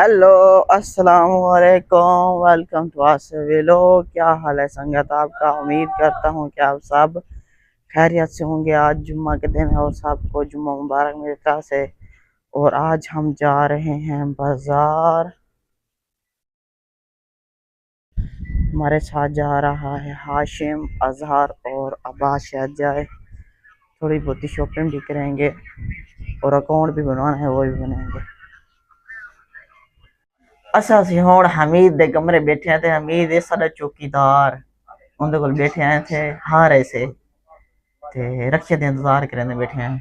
Hello, अस्सलाम वालेकुम। Welcome to आसविलो। क्या हाल है संगत आपका? उम्मीद करता हूँ कि आप सब खैरियत से होंगे। आज जुम्मा के दिन है और सबको जुम्मा मुबारक मेरी तरफ से। और आज हम जा रहे हैं बाजार। हमारे साथ जा रहा है हाशिम, अजहर और अब्बास। शायद जाए, थोड़ी बहुत शॉपिंग भी करेंगे और अकाउंट भी बनवाना है, वो भी बनाएंगे। असा हुण हमीद दे कमरे बैठे थे। हमीद ये सारा चौकीदार उनके कोल बैठे आए थे हारे से ते रक्षे दे इंतजार करने बैठे हैं।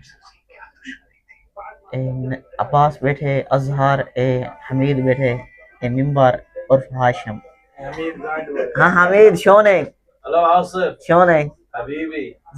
अब्बास बैठे, अजहर हमीद बैठे, मिंबर और हाशिम। हाँ हमीद शोने। हेलो आसिफ शोने हबीबी।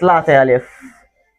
3000.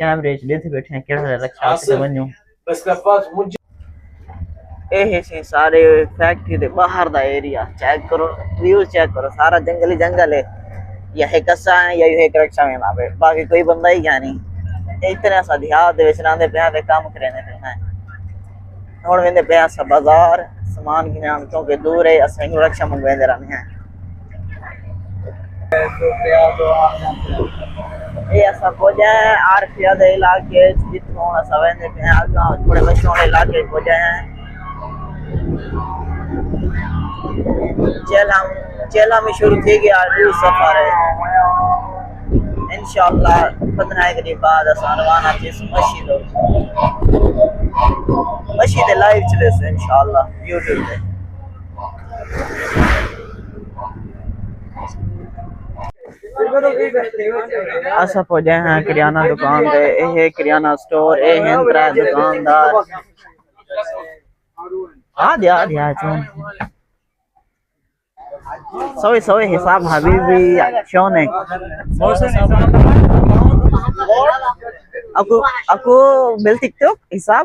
कैमरे च लेते बैठे हैं केड़ा रक्षा से बन्यो बस लफात मुझ ए से सारे फैक्ट्री दे बाहर दा एरिया चेक करो, व्यू चेक करो। सारा जंगल ही जंगल है। या है कसा है या है रक्षा में वहां पे बाकी कोई बंदा ही क्या नहीं। इतना सा देहात दे विच नांदे पे दे काम करने पे हैं। हुन वेंदे पे सा बाजार सामान गिनान क्योंकि दूर है। असें रक्षा मंगवेंदे रहने हैं। ये ऐसा पहुंचा है आरफिया दे इलाके जितों असा वेंदे पे आगा थोड़े मशहूर इलाके पहुंचे हैं। चेला में शुरू थी गया रू सफर है। इंशाल्लाह 15 दिन बाद असा रवाना थी मस्जिद लाइव चले से इंशाल्लाह यूट्यूब पे। असा पहुंचे हैं किराना दुकान पे। ये किराना स्टोर ए हैं त्रै दुकानदार। आ दिया चुन सोई हिसाब हबीबी शोने aku bil TikTok हिसाब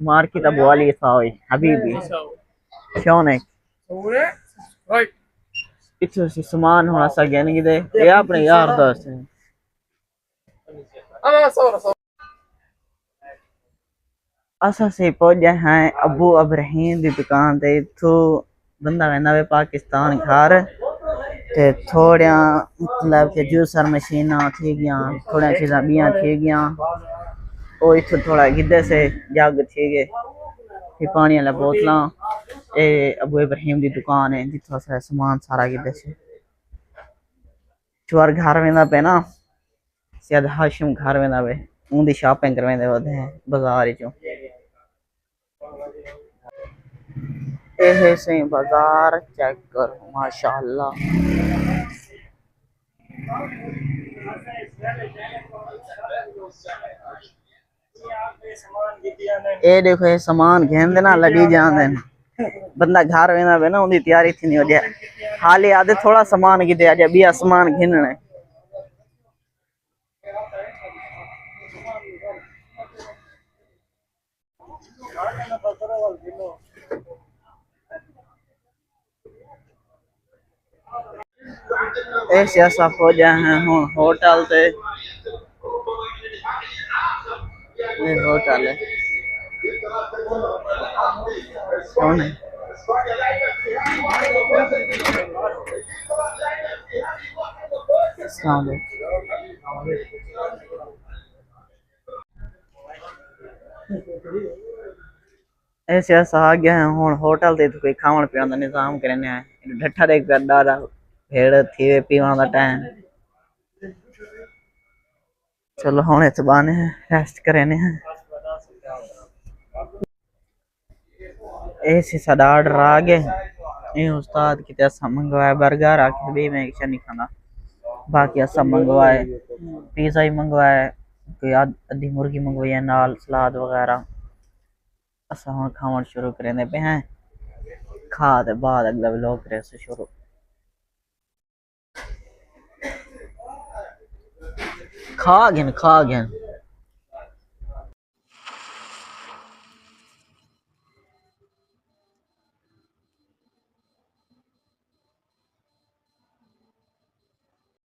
मार्केट अबू वाली सावी हबीबी शौनक इथो से सामान होना सा गन किदे ये अपने यार दोस्त है। असा से पहुंचे हैं अबू अब्राहिम दी दुकान ते। इथो बंदा वेंदा वे पाकिस्तान घर ते थोड़ा मतलब के जूसर मशीना थी गया थोड़ा चीज़ा बियां थी गया ओ इथो थोड़ा गिद्दे से जग थी गए फिर पानी वाला बोतला। ए अबू इब्राहिम दी दुकान है जिथो सा सामान सारा गिद्दे से चोर घर वेंदा पे ना शायद हाशिम घर वेंदा वे उनदी शॉपिंग करवेंदे होते हैं बाजार चो। ए से बाजार चेक करो माशाअल्लाह। ए देखो ये सामान घेन देना लगी जान देना बंदा घर वेना वे ना उनकी तैयारी थी नहीं हो जाए हाले आधे थोड़ा सामान की दे आजा भी सामान घिनना है। ऐसे ऐसा हो जाए हैं होटल से ये होटल है कौन है अस्सलाम ऐसे अस आ गया है हुन होटल ते कोई खावन पीवन दा निजाम करने है ढठा देख डारा भेड़ थी पीवन दा टाइम चलो हुन इस बाने रेस्ट करने हैं ऐसे सादा ऑर्डर आ गए ये उस्ताद की तरफ मंगवाया बर्गर आके भी मैं नहीं खाना बाकी असा मंगवाए पिज़्ज़ा ही मंगवाया कोई आधी मुर्गी मंगवाई है नाल सलाद वगैरह असा हुन खावन शुरू करने पे हैं खा दे बाद अगला व्लॉग करे से शुरू खा गए